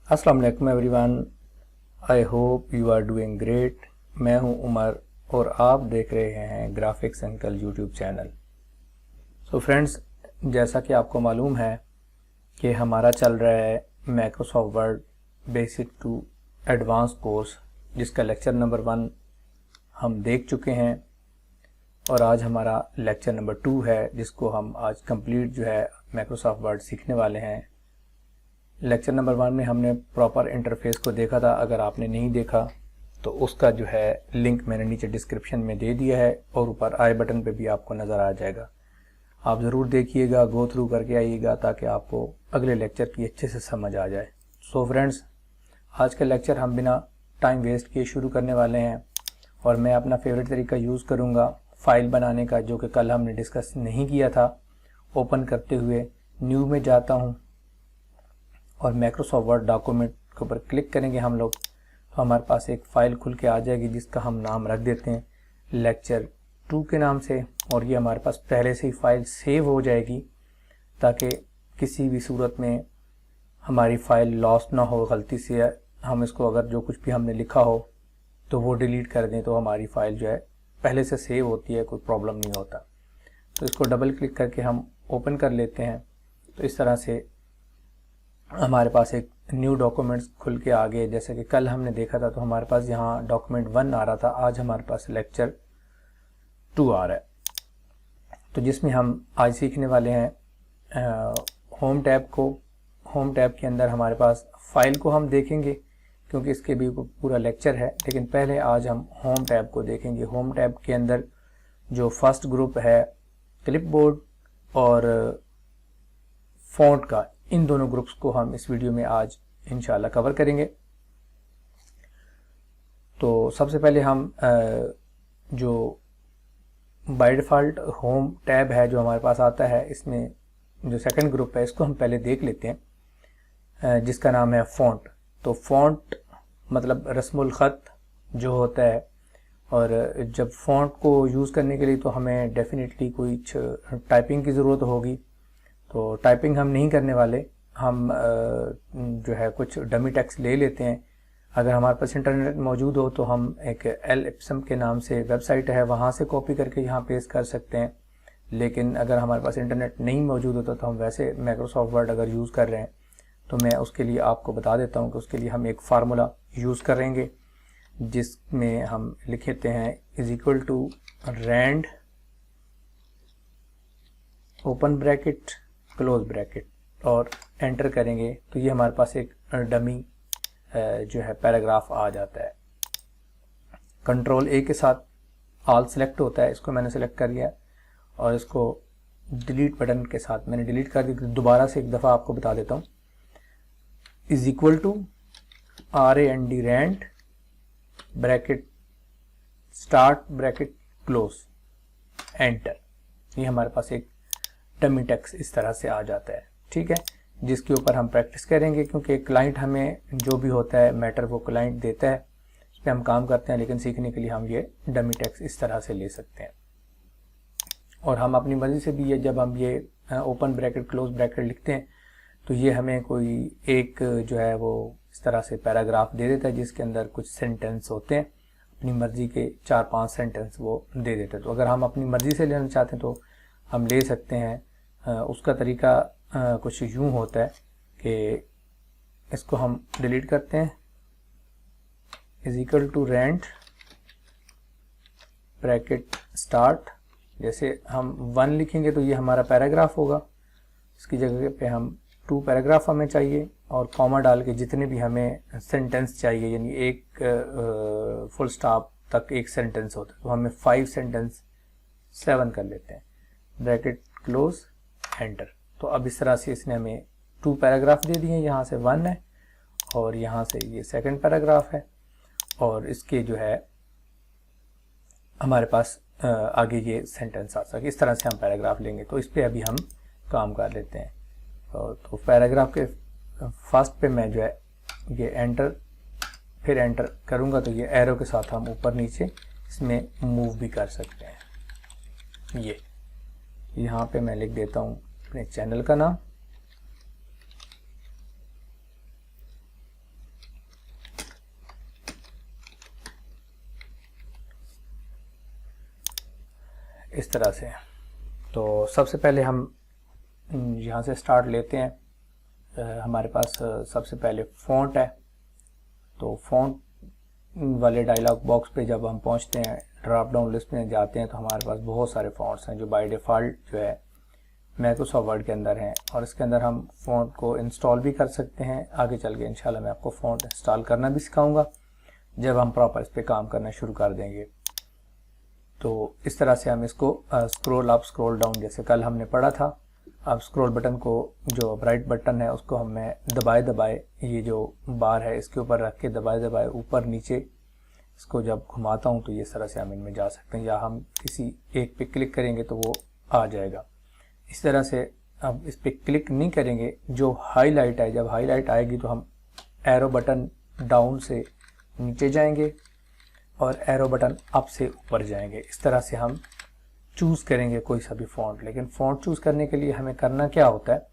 अस्सलाम वालेकुम everyone, I hope you are doing great. मैं हूं उमर और आप देख रहे हैं graphics uncle YouTube channel. So friends, जैसा कि आपको मालूम है कि हमारा चल रहा है Microsoft Word basic to advance course, जिसका लेक्चर नंबर 1 हम देख चुके हैं और आज हमारा लेक्चर नंबर 2 है, जिसको हम आज कंप्लीट जो है माइक्रोसॉफ्ट वर्ड सीखने वाले हैं। लेक्चर नंबर 1 में हमने प्रॉपर इंटरफेस को देखा था। अगर आपने नहीं देखा तो उसका जो है लिंक मैंने नीचे डिस्क्रिप्शन में दे दिया है और ऊपर आई बटन पे भी आपको नज़र आ जाएगा। आप ज़रूर देखिएगा, गो थ्रू करके आइएगा ताकि आपको अगले लेक्चर की अच्छे से समझ आ जाए। सो फ्रेंड्स, आज का लेक्चर हम बिना टाइम वेस्ट किए शुरू करने वाले हैं और मैं अपना फेवरेट तरीका यूज़ करूँगा फाइल बनाने का, जो कि कल हमने डिस्कस नहीं किया था। ओपन करते हुए न्यू में जाता हूँ और माइक्रोसॉफ्ट वर्ड डॉक्यूमेंट के ऊपर क्लिक करेंगे हम लोग, तो हमारे पास एक फ़ाइल खुल के आ जाएगी जिसका हम नाम रख देते हैं लेक्चर 2 के नाम से। और ये हमारे पास पहले से ही फाइल सेव हो जाएगी ताकि किसी भी सूरत में हमारी फ़ाइल लॉस ना हो। गलती से हम इसको अगर जो कुछ भी हमने लिखा हो तो वो डिलीट कर दें तो हमारी फ़ाइल जो है पहले से सेव होती है, कोई प्रॉब्लम नहीं होता। तो इसको डबल क्लिक करके हम ओपन कर लेते हैं। तो इस तरह से हमारे पास एक न्यू डॉक्यूमेंट्स खुल के आ गए। जैसे कि कल हमने देखा था तो हमारे पास यहाँ डॉक्यूमेंट 1 आ रहा था, आज हमारे पास लेक्चर 2 आ रहा है। तो जिसमें हम आज सीखने वाले हैं होम टैब को। होम टैब के अंदर हमारे पास फाइल को हम देखेंगे क्योंकि इसके भी पूरा लेक्चर है, लेकिन पहले आज हम होम टैब को देखेंगे। होम टैब के अंदर जो फर्स्ट ग्रुप है क्लिपबोर्ड और फ़ॉन्ट का, इन दोनों ग्रुप्स को हम इस वीडियो में आज इंशाल्लाह कवर करेंगे। तो सबसे पहले हम जो बाय डिफ़ॉल्ट होम टैब है जो हमारे पास आता है, इसमें जो सेकंड ग्रुप है इसको हम पहले देख लेते हैं, जिसका नाम है फ़ॉन्ट। तो फ़ॉन्ट मतलब रस्मुल ख़त जो होता है, और जब फ़ॉन्ट को यूज़ करने के लिए तो हमें डेफिनेटली कुछ टाइपिंग की ज़रूरत होगी। तो टाइपिंग हम नहीं करने वाले, हम जो है कुछ डमी टेक्स्ट ले लेते हैं। अगर हमारे पास इंटरनेट मौजूद हो तो हम एक एल इप्सम के नाम से वेबसाइट है, वहाँ से कॉपी करके यहाँ पेस्ट कर सकते हैं। लेकिन अगर हमारे पास इंटरनेट नहीं मौजूद होता तो हम वैसे माइक्रोसॉफ्ट वर्ड अगर यूज़ कर रहे हैं तो मैं उसके लिए आपको बता देता हूँ कि उसके लिए हम एक फार्मूला यूज़ करेंगे जिसमें हम लिखते हैं is equal to rand open bracket close bracket और एंटर करेंगे तो ये हमारे पास एक डमी जो है पैराग्राफ आ जाता है। कंट्रोल ए के साथ ऑल सेलेक्ट होता है, इसको मैंने सेलेक्ट कर लिया और इसको डिलीट बटन के साथ मैंने डिलीट कर दी। दोबारा से एक दफ़ा आपको बता देता हूँ, is equal to RAND rand bracket start bracket close enter. ये हमारे पास एक डमी टेक्स्ट इस तरह से आ जाता है, ठीक है, जिसके ऊपर हम प्रैक्टिस करेंगे क्योंकि क्लाइंट हमें जो भी होता है मैटर वो क्लाइंट देता है, उस पर हम काम करते हैं। लेकिन सीखने के लिए हम ये डमी टेक्स्ट इस तरह से ले सकते हैं और हम अपनी मर्जी से भी ये जब हम ये ओपन ब्रैकेट क्लोज ब्रैकेट लिखते हैं तो ये हमें कोई एक जो है वो इस तरह से पैराग्राफ दे देता है जिसके अंदर कुछ सेंटेंस होते हैं, अपनी मर्जी के 4-5 सेंटेंस वो दे देते हैं। तो अगर हम अपनी मर्जी से लेना चाहते हैं तो हम ले सकते हैं। उसका तरीका कुछ यूँ होता है कि इसको हम डिलीट करते हैं, is equal to rand bracket start. जैसे हम 1 लिखेंगे तो ये हमारा पैराग्राफ होगा, इसकी जगह पे हम 2 पैराग्राफ हमें चाहिए और कॉमा डाल के जितने भी हमें सेंटेंस चाहिए, यानी एक फुल स्टॉप तक एक सेंटेंस होता है तो हमें 5 सेंटेंस 7 कर लेते हैं, ब्रैकेट क्लोज एंटर। तो अब इस तरह से इसने हमें 2 पैराग्राफ दे दिए, यहाँ से 1 है और यहाँ से ये सेकंड पैराग्राफ है और इसके जो है हमारे पास आगे ये सेंटेंस आ सके। इस तरह से हम पैराग्राफ लेंगे तो इस पर अभी हम काम कर लेते हैं। तो पैराग्राफ के फर्स्ट पे मैं जो है ये एंटर फिर एंटर करूँगा तो ये एरो के साथ हम ऊपर नीचे इसमें मूव भी कर सकते हैं। ये यहाँ पे मैं लिख देता हूँ अपने चैनल का नाम इस तरह से। तो सबसे पहले हम यहाँ से स्टार्ट लेते हैं। हमारे पास सबसे पहले फ़ॉन्ट है, तो फ़ॉन्ट वाले डायलॉग बॉक्स पे जब हम पहुँचते हैं, ड्रॉप डाउन लिस्ट में जाते हैं, तो हमारे पास बहुत सारे फ़ॉन्ट्स हैं जो बाय डिफ़ॉल्ट जो है माइक्रोसॉफ्ट वर्ड के अंदर हैं, और इसके अंदर हम फ़ॉन्ट को इंस्टॉल भी कर सकते हैं। आगे चल के इंशाल्लाह मैं आपको फ़ॉन्ट इंस्टॉल करना भी सिखाऊंगा जब हम प्रॉपर इस पर काम करना शुरू कर देंगे। तो इस तरह से हम इसको स्क्रॉल अप स्क्रॉल डाउन जैसे कल हमने पढ़ा था। अब स्क्रॉल बटन को, जो राइट बटन है, उसको हमें दबाए दबाए, ये जो बार है इसके ऊपर रख के दबाए दबाए ऊपर नीचे इसको जब घुमाता हूँ तो ये इस तरह से हम इनमें जा सकते हैं, या हम किसी एक पे क्लिक करेंगे तो वो आ जाएगा। इस तरह से अब इस पे क्लिक नहीं करेंगे, जो हाईलाइट है, जब हाईलाइट आएगी तो हम एरो बटन डाउन से नीचे जाएंगे और एरो बटन अप से ऊपर जाएंगे। इस तरह से हम चूज़ करेंगे कोई सा भी फ़ॉन्ट। लेकिन फ़ॉन्ट चूज़ करने के लिए हमें करना क्या होता है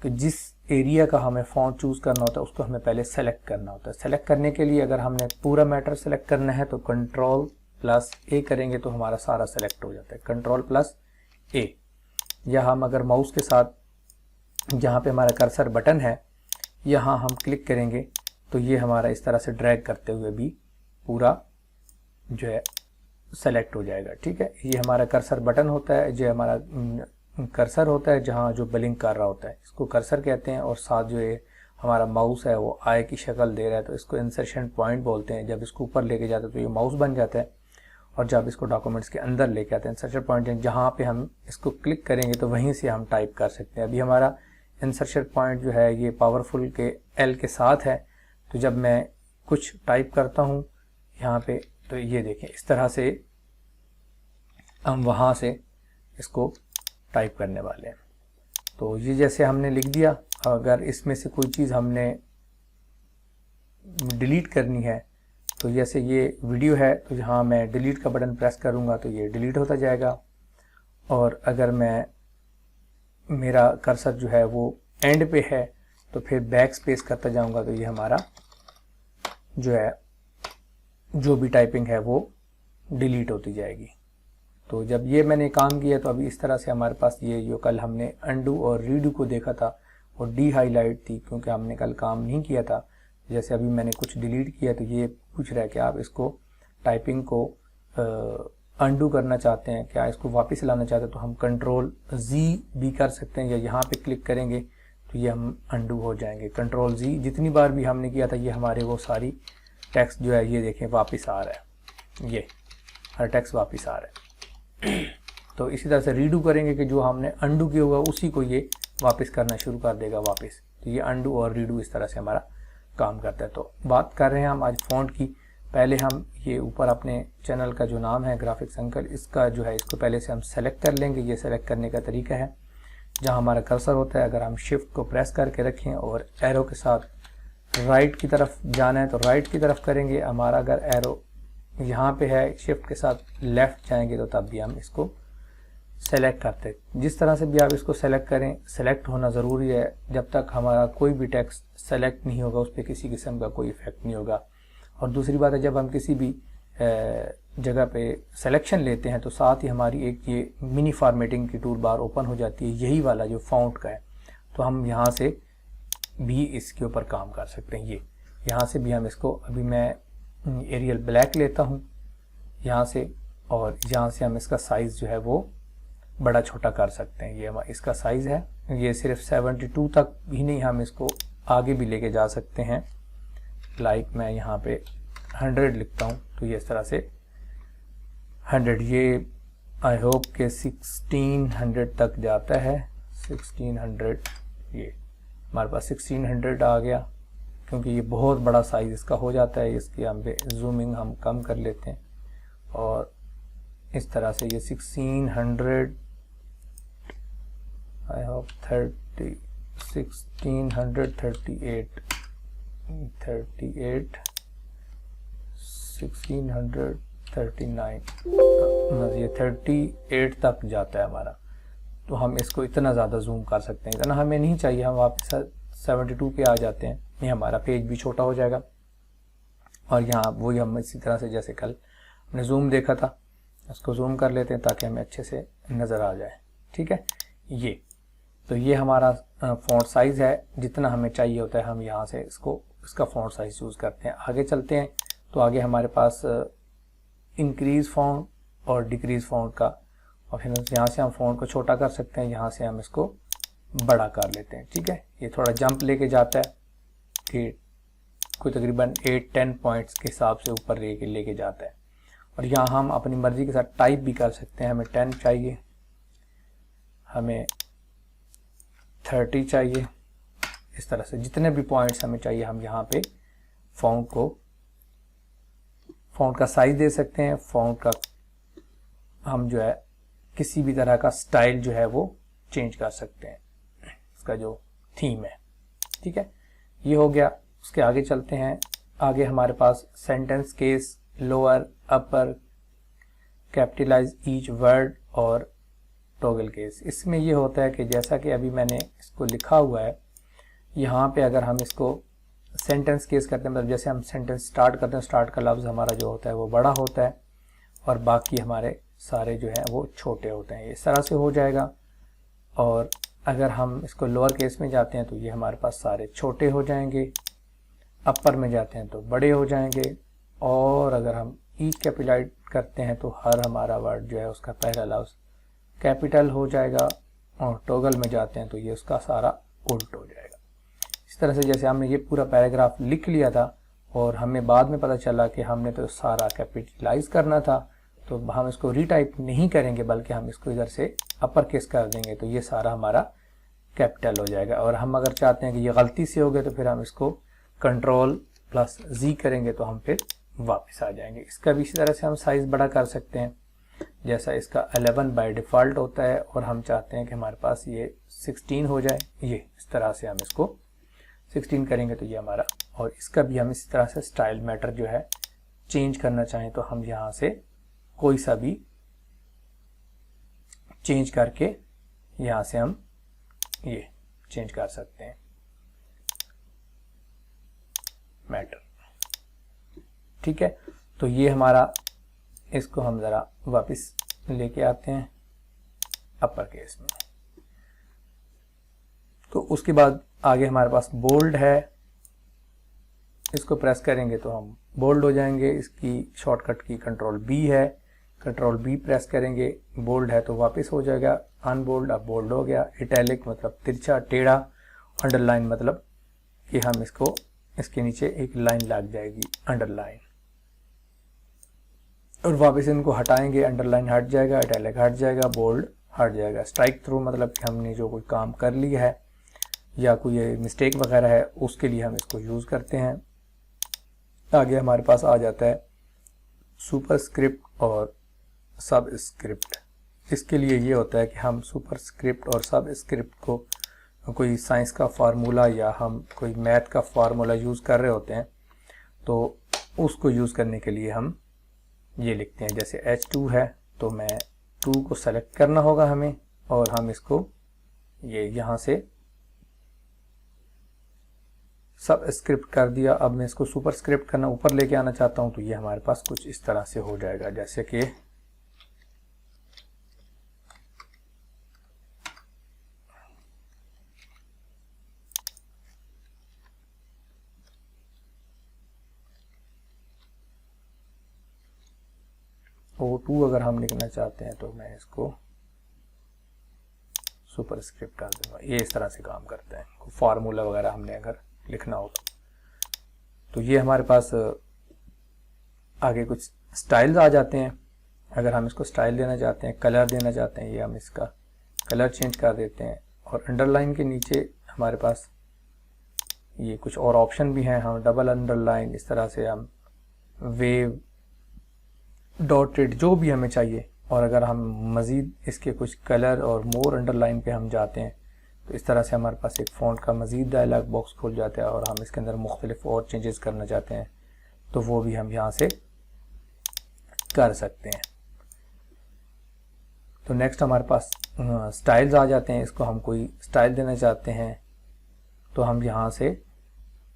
कि जिस एरिया का हमें फ़ॉन्ट चूज़ करना होता है उसको हमें पहले सेलेक्ट करना होता है। सेलेक्ट करने के लिए अगर हमने पूरा मैटर सेलेक्ट करना है तो Ctrl+A करेंगे तो हमारा सारा सेलेक्ट हो जाता है, Ctrl+A। या हम अगर माउस के साथ जहाँ पे हमारा कर्सर बटन है यहाँ हम क्लिक करेंगे तो ये हमारा इस तरह से ड्रैग करते हुए भी पूरा जो है सेलेक्ट हो जाएगा। ठीक है, ये हमारा कर्सर बटन होता है, जो हमारा कर्सर होता है जहाँ जो ब्लिंक कर रहा होता है, इसको कर्सर कहते हैं। और साथ जो है हमारा माउस है वो आई की शक्ल दे रहा है तो इसको इंसर्शन पॉइंट बोलते हैं। जब इसको ऊपर लेके जाते हैं तो ये माउस बन जाता है, और जब इसको डॉक्यूमेंट्स के अंदर लेके आते हैं इंसर्शन पॉइंट जहाँ पे हम इसको क्लिक करेंगे तो वहीं से हम टाइप कर सकते हैं। अभी हमारा इंसर्शन पॉइंट जो है ये पावरफुल के एल के साथ है, तो जब मैं कुछ टाइप करता हूँ यहाँ पे तो ये देखें इस तरह से हम वहाँ से इसको टाइप करने वाले हैं। तो ये जैसे हमने लिख दिया, अगर इसमें से कोई चीज़ हमने डिलीट करनी है तो जैसे ये वीडियो है तो यहाँ मैं डिलीट का बटन प्रेस करूँगा तो ये डिलीट होता जाएगा। और अगर मैं, मेरा कर्सर जो है वो एंड पे है तो फिर बैक स्पेस करता जाऊँगा तो ये हमारा जो है जो भी टाइपिंग है वो डिलीट होती जाएगी। तो जब ये मैंने काम किया तो अभी इस तरह से हमारे पास ये जो कल हमने अंडू और रीडू को देखा था और डी हाईलाइट थी, क्योंकि हमने कल काम नहीं किया था। जैसे अभी मैंने कुछ डिलीट किया तो ये पूछ रहा है कि आप इसको टाइपिंग को अंडू करना चाहते हैं क्या, इसको वापस लाना चाहते हैं, तो हम Ctrl+Z भी कर सकते हैं, या यहाँ पे क्लिक करेंगे तो ये हम अंडू हो जाएंगे। Ctrl+Z जितनी बार भी हमने किया था ये हमारे वो सारी टेक्स्ट जो है ये देखें वापस आ रहा है, ये हर टेक्स्ट वापस आ रहा है। तो इसी तरह से रीडू करेंगे कि जो हमने अंडू किया हुआ उसी को ये वापस करना शुरू कर देगा वापस। तो ये अंडू और रीडू इस तरह से हमारा काम करता है। तो बात कर रहे हैं हम आज फ़ॉन्ट की। पहले हम ये ऊपर अपने चैनल का जो नाम है ग्राफिक्स अंकल, इसका जो है इसको पहले से हम सेलेक्ट कर लेंगे। ये सेलेक्ट करने का तरीका है जहाँ हमारा कर्सर होता है, अगर हम शिफ्ट को प्रेस करके रखें और एरो के साथ राइट की तरफ जाना है तो राइट की तरफ करेंगे। हमारा अगर एरो यहाँ पे है, शिफ्ट के साथ लेफ़्ट जाएंगे तो तब भी हम इसको सेलेक्ट करते हैं। जिस तरह से भी आप इसको सेलेक्ट करें, सेलेक्ट होना ज़रूरी है। जब तक हमारा कोई भी टेक्स्ट सेलेक्ट नहीं होगा उस पर किसी किस्म का कोई इफेक्ट नहीं होगा। और दूसरी बात है, जब हम किसी भी जगह पे सिलेक्शन लेते हैं तो साथ ही हमारी एक ये मिनी फॉर्मेटिंग की टूल बार ओपन हो जाती है, यही वाला जो फ़ॉन्ट का है। तो हम यहाँ से भी इसके ऊपर काम कर सकते हैं। ये यहाँ से भी हम इसको, अभी मैं एरियल ब्लैक लेता हूँ यहाँ से, और यहाँ से हम इसका साइज़ जो है वो बड़ा छोटा कर सकते हैं। ये इसका साइज़ है, ये सिर्फ 72 तक ही नहीं, हम इसको आगे भी लेके जा सकते हैं। लाइक मैं यहाँ पे 100 लिखता हूँ तो ये इस तरह से 100, ये आई होप के 1600 तक जाता है। 1600, ये हमारे पास 1600 आ गया, क्योंकि ये बहुत बड़ा साइज़ इसका हो जाता है। इसकी हम पे जूमिंग हम कम कर लेते हैं और इस तरह से ये 1600 आई होप 30 1638 1639 ये 38 तक जाता है हमारा। तो हम इसको इतना ज़्यादा जूम कर सकते हैं, इतना हमें नहीं चाहिए, हम वापस 72 पे आ जाते हैं। ये हमारा पेज भी छोटा हो जाएगा। और यहाँ वही हम इसी तरह से जैसे कल हमने जूम देखा था इसको जूम कर लेते हैं ताकि हमें अच्छे से नज़र आ जाए। ठीक है, ये हमारा फ़ॉन्ट साइज़ है, जितना हमें चाहिए होता है हम यहाँ से इसका फ़ॉन्ट साइज़ यूज़ करते हैं। आगे चलते हैं तो आगे हमारे पास इंक्रीज़ फ़ॉन्ट और डिक्रीज़ फ़ॉन्ट का ऑप्शन है। यहाँ से हम फ़ॉन्ट को छोटा कर सकते हैं, यहाँ से हम इसको बड़ा कर लेते हैं। ठीक है, ये थोड़ा जंप लेके जाता है कि कोई तकरीबन 8-10 पॉइंट्स के हिसाब से ऊपर लेके जाता है। और यहाँ हम अपनी मर्ज़ी के साथ टाइप भी कर सकते हैं। हमें 10 चाहिए, हमें 30 चाहिए, इस तरह से जितने भी पॉइंट्स हमें चाहिए हम यहाँ पे फ़ॉन्ट का साइज़ दे सकते हैं। फ़ॉन्ट का हम जो है किसी भी तरह का स्टाइल जो है वो चेंज कर सकते हैं, इसका जो थीम है। ठीक है, ये हो गया। उसके आगे चलते हैं। आगे हमारे पास सेंटेंस केस, लोअर, अपर, कैपिटलाइज ईच वर्ड और टॉगल केस। इसमें ये होता है कि जैसा कि अभी मैंने इसको लिखा हुआ है, यहाँ पे अगर हम इसको सेंटेंस केस करते हैं, मतलब जैसे हम सेंटेंस स्टार्ट करते हैं, स्टार्ट का लफ्ज़ हमारा जो होता है वो बड़ा होता है और बाकी हमारे सारे जो है वो छोटे होते हैं। इस तरह से हो जाएगा। और अगर हम इसको लोअर केस में जाते हैं तो ये हमारे पास सारे छोटे हो जाएंगे, अपर में जाते हैं तो बड़े हो जाएंगे, और अगर हम ईच कैपिटलाइज करते हैं तो हर हमारा वर्ड जो है उसका पहला लफ्ज़ कैपिटल हो जाएगा, और टॉगल में जाते हैं तो ये उसका सारा उल्ट हो जाएगा। इस तरह से जैसे हमने ये पूरा पैराग्राफ लिख लिया था और हमें बाद में पता चला कि हमने तो सारा कैपिटलाइज करना था, तो हम इसको रीटाइप नहीं करेंगे बल्कि हम इसको इधर से अपर केस कर देंगे, तो ये सारा हमारा कैपिटल हो जाएगा। और हम अगर चाहते हैं कि ये गलती से हो गए तो फिर हम इसको Ctrl+Z करेंगे तो हम फिर वापस आ जाएंगे। इसका भी इसी तरह से हम साइज़ बड़ा कर सकते हैं। जैसा इसका 11 बाय डिफ़ॉल्ट होता है और हम चाहते हैं कि हमारे पास ये 16 हो जाए, ये इस तरह से हम इसको 16 करेंगे तो ये हमारा। और इसका भी हम इसी तरह से स्टाइल मैटर जो है चेंज करना चाहें तो हम यहाँ से कोई सा भी चेंज करके यहाँ से हम ये चेंज कर सकते हैं मैटर। ठीक है, तो ये हमारा, इसको हम ज़रा वापस लेके आते हैं अपर केस में। तो उसके बाद आगे हमारे पास बोल्ड है, इसको प्रेस करेंगे तो हम बोल्ड हो जाएंगे। इसकी शॉर्टकट की Ctrl+B है, Ctrl+B प्रेस करेंगे, बोल्ड है तो वापस हो जाएगा। अनबोल्ड अब बोल्ड हो गया। इटैलिक मतलब तिरछा टेढ़ा, अंडरलाइन मतलब कि हम इसको, इसके नीचे एक लाइन लग जाएगी अंडरलाइन, और वापस इनको हटाएंगे, अंडरलाइन हट जाएगा, इटैलिक हट जाएगा, बोल्ड हट जाएगा। स्ट्राइक थ्रू मतलब कि हमने जो कोई काम कर लिया है या कोई मिस्टेक वगैरह है उसके लिए हम इसको यूज़ करते हैं। आगे हमारे पास आ जाता है सुपरस्क्रिप्ट और सबस्क्रिप्ट। इसके लिए ये होता है कि हम सुपरस्क्रिप्ट और सबस्क्रिप्ट को कोई साइंस का फार्मूला या हम कोई मैथ का फार्मूला यूज़ कर रहे होते हैं तो उसको यूज़ करने के लिए हम ये लिखते हैं। जैसे H2 है तो मैं 2 को सेलेक्ट करना होगा हमें, और हम इसको ये यहाँ से सबस्क्रिप्ट कर दिया। अब मैं इसको सुपरस्क्रिप्ट करना ऊपर लेके आना चाहता हूँ तो ये हमारे पास कुछ इस तरह से हो जाएगा। जैसे कि O2 अगर हम लिखना चाहते हैं तो मैं इसको सुपरस्क्रिप्ट कर दूंगा। ये इस तरह से काम करता है। कोई फार्मूला वगैरह हमने अगर लिखना हो तो ये हमारे पास आगे कुछ स्टाइल्स आ जाते हैं। अगर हम इसको स्टाइल देना चाहते हैं, कलर देना चाहते हैं, ये हम इसका कलर चेंज कर देते हैं। और अंडरलाइन के नीचे हमारे पास ये कुछ और ऑप्शन भी हैं। हम डबल अंडरलाइन, इस तरह से हम वेव, डॉटेड, जो भी हमें चाहिए। और अगर हम मज़ीद इसके कुछ कलर और मोर अंडरलाइन पे हम जाते हैं तो इस तरह से हमारे पास एक फ़ॉन्ट का मज़ीद डायलॉग बॉक्स खुल जाता है। और हम इसके अंदर मुख्तलिफ और चेंजेस करना चाहते हैं तो वो भी हम यहाँ से कर सकते हैं। तो नेक्स्ट हमारे पास स्टाइल्स आ जाते हैं। इसको हम कोई स्टाइल देना चाहते हैं तो हम यहाँ से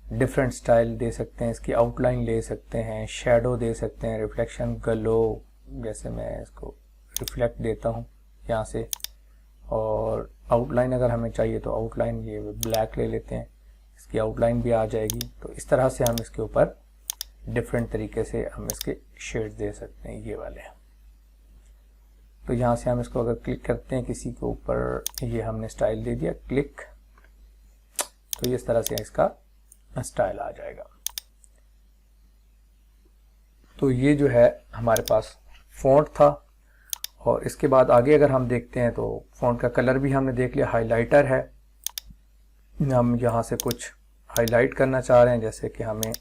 डिफरेंट स्टाइल दे सकते हैं। इसकी आउटलाइन ले सकते हैं, शेडो दे सकते हैं, रिफ्लेक्शन, ग्लो, जैसे मैं इसको रिफ्लेक्ट देता हूँ यहाँ से, और आउटलाइन अगर हमें चाहिए तो आउटलाइन ये ब्लैक ले लेते हैं, इसकी आउटलाइन भी आ जाएगी। तो इस तरह से हम इसके ऊपर डिफरेंट तरीके से हम इसके शेड्स दे सकते हैं, ये वाले। तो यहाँ से हम इसको अगर क्लिक करते हैं किसी के ऊपर, ये हमने स्टाइल दे दिया क्लिक, तो इस तरह से इसका स्टाइल आ जाएगा। तो ये जो है हमारे पास फ़ॉन्ट था। और इसके बाद आगे अगर हम देखते हैं तो फ़ॉन्ट का कलर भी हमने देख लिया, हाइलाइटर है। हम यहाँ से कुछ हाईलाइट करना चाह रहे हैं, जैसे कि हमें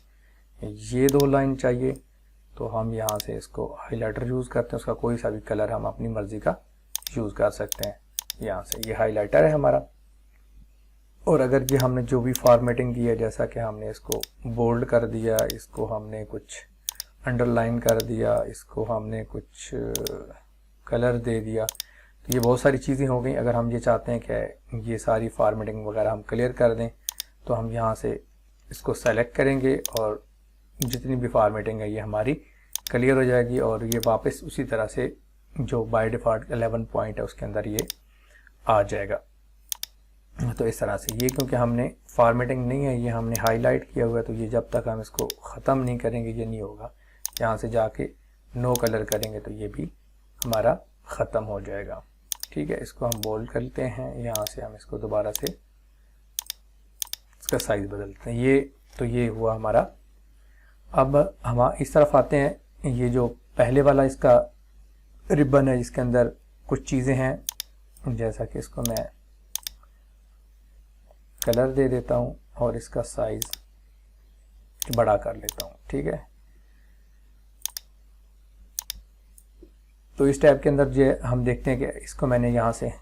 ये 2 लाइन चाहिए, तो हम यहाँ से इसको हाइलाइटर यूज़ करते हैं। उसका कोई सा भी कलर हम अपनी मर्ज़ी का यूज़ कर सकते हैं। यहाँ से ये हाइलाइटर है हमारा। और अगर ये हमने जो भी फॉर्मेटिंग की है, जैसा कि हमने इसको बोल्ड कर दिया, इसको हमने कुछ अंडरलाइन कर दिया, इसको हमने कुछ कलर दे दिया, तो ये बहुत सारी चीज़ें हो गई। अगर हम ये चाहते हैं कि ये सारी फॉर्मेटिंग वगैरह हम क्लियर कर दें, तो हम यहाँ से इसको सेलेक्ट करेंगे और जितनी भी फॉर्मेटिंग है ये हमारी क्लियर हो जाएगी। और ये वापस उसी तरह से जो बाय डिफ़ॉल्ट 11 पॉइंट है उसके अंदर ये आ जाएगा। तो इस तरह से ये, क्योंकि हमने फॉर्मेटिंग नहीं है, ये हमने हाईलाइट किया हुआ है, तो ये जब तक हम इसको ख़त्म नहीं करेंगे ये नहीं होगा। यहाँ से जाके नो कलर करेंगे तो ये भी हमारा ख़त्म हो जाएगा। ठीक है, इसको हम बोल्ड करते हैं। यहाँ से हम इसको दोबारा से इसका साइज़ बदलते हैं। ये तो ये हुआ हमारा। अब हम इस तरफ आते हैं। ये जो पहले वाला इसका रिबन है, जिसके अंदर कुछ चीज़ें हैं, जैसा कि इसको मैं कलर दे देता हूँ और इसका साइज़ बड़ा कर लेता हूँ। ठीक है, तो इस टाइप के अंदर जो हम देखते हैं कि इसको मैंने यहाँ से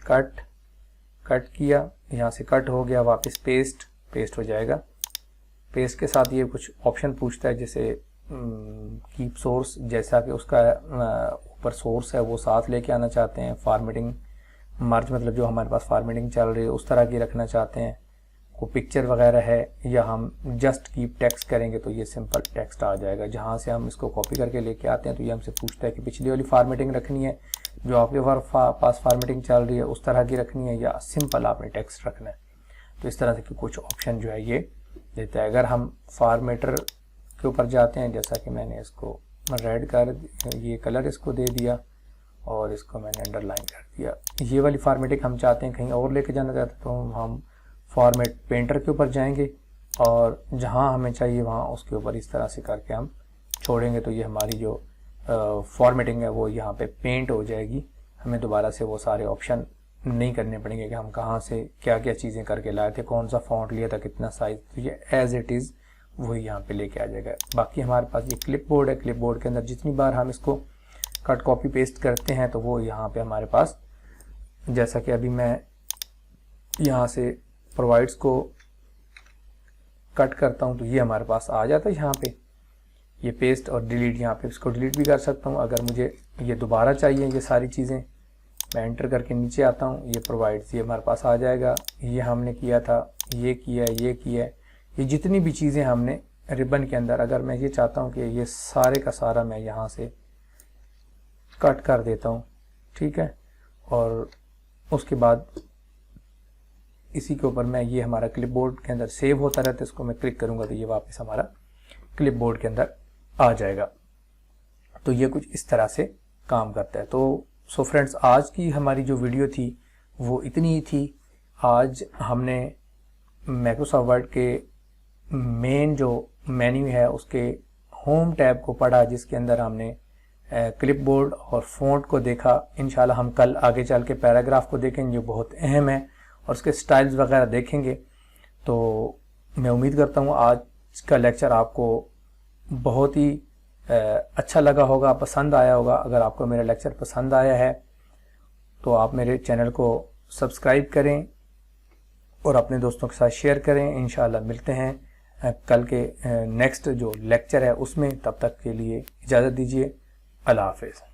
कट किया, यहाँ से कट हो गया, वापस पेस्ट हो जाएगा। पेस्ट के साथ ये कुछ ऑप्शन पूछता है, जैसे कीप सोर्स, जैसा कि उसका ऊपर सोर्स है वो साथ लेके आना चाहते हैं। फॉर्मेटिंग मर्ज मतलब जो हमारे पास फॉर्मेटिंग चल रही है उस तरह की रखना चाहते हैं। कोई पिक्चर वगैरह है, या हम जस्ट कीप टेक्स्ट करेंगे तो ये सिंपल टेक्स्ट आ जाएगा। जहाँ से हम इसको कॉपी करके लेके आते हैं तो ये हमसे पूछता है कि पिछली वाली फॉर्मेटिंग रखनी है, जो आपके पास फॉर्मेटिंग चल रही है उस तरह की रखनी है, या सिंपल आपने टेक्स्ट रखना है। तो इस तरह से कुछ ऑप्शन जो है ये देता है। अगर हम फॉर्मेटर के ऊपर जाते हैं, जैसा कि मैंने इसको रेड कर ये कलर इसको दे दिया और इसको मैंने अंडरलाइन कर दिया। ये वाली फॉर्मेटिंग हम चाहते हैं कहीं और लेके जाना चाहते हैं, तो हम फॉर्मेट पेंटर के ऊपर जाएंगे और जहां हमें चाहिए वहां उसके ऊपर इस तरह से करके हम छोड़ेंगे, तो ये हमारी जो फॉर्मेटिंग है वो यहाँ पे पेंट हो जाएगी। हमें दोबारा से वो सारे ऑप्शन नहीं करने पड़ेंगे कि हम कहाँ से क्या क्या चीज़ें करके लाए थे, कौन सा फॉन्ट लिया था, कितना साइज़, तो ये एज इट इज़ वही यहाँ पे लेके आ जाएगा। बाकी हमारे पास ये क्लिपबोर्ड है। क्लिपबोर्ड के अंदर जितनी बार हम इसको कट कॉपी पेस्ट करते हैं तो वो यहाँ पे हमारे पास, जैसा कि अभी मैं यहाँ से प्रोवाइड्स को कट करता हूँ तो ये हमारे पास आ जाता है यहाँ पे। ये पेस्ट और डिलीट, यहाँ पे इसको डिलीट भी कर सकता हूँ। अगर मुझे ये दोबारा चाहिए ये सारी चीज़ें, मैं एंटर करके नीचे आता हूँ, ये प्रोवाइड्स ये हमारे पास आ जाएगा। ये हमने किया था, ये किया, ये किया, ये जितनी भी चीज़ें हमने रिबन के अंदर, अगर मैं ये चाहता हूँ कि ये सारे का सारा मैं यहाँ से कट कर देता हूँ, ठीक है, और उसके बाद इसी के ऊपर मैं, ये हमारा क्लिपबोर्ड के अंदर सेव होता रहता है, इसको मैं क्लिक करूँगा तो ये वापस हमारा क्लिपबोर्ड के अंदर आ जाएगा। तो ये कुछ इस तरह से काम करता है। तो सो फ्रेंड्स, आज की हमारी जो वीडियो थी वो इतनी ही थी। आज हमने माइक्रोसॉफ्ट वर्ड के मेन जो मेन्यू है उसके होम टैब को पढ़ा, जिसके अंदर हमने क्लिपबोर्ड और फ़ॉन्ट को देखा। इंशाल्लाह हम कल आगे चल के पैराग्राफ को देखेंगे जो बहुत अहम है, और उसके स्टाइल्स वगैरह देखेंगे। तो मैं उम्मीद करता हूँ आज का लेक्चर आपको बहुत ही अच्छा लगा होगा, पसंद आया होगा। अगर आपको मेरा लेक्चर पसंद आया है तो आप मेरे चैनल को सब्सक्राइब करें और अपने दोस्तों के साथ शेयर करें। इंशाल्लाह मिलते हैं कल के नेक्स्ट जो लेक्चर है उसमें। तब तक के लिए इजाज़त दीजिए। अल्लाह हाफ़िज़।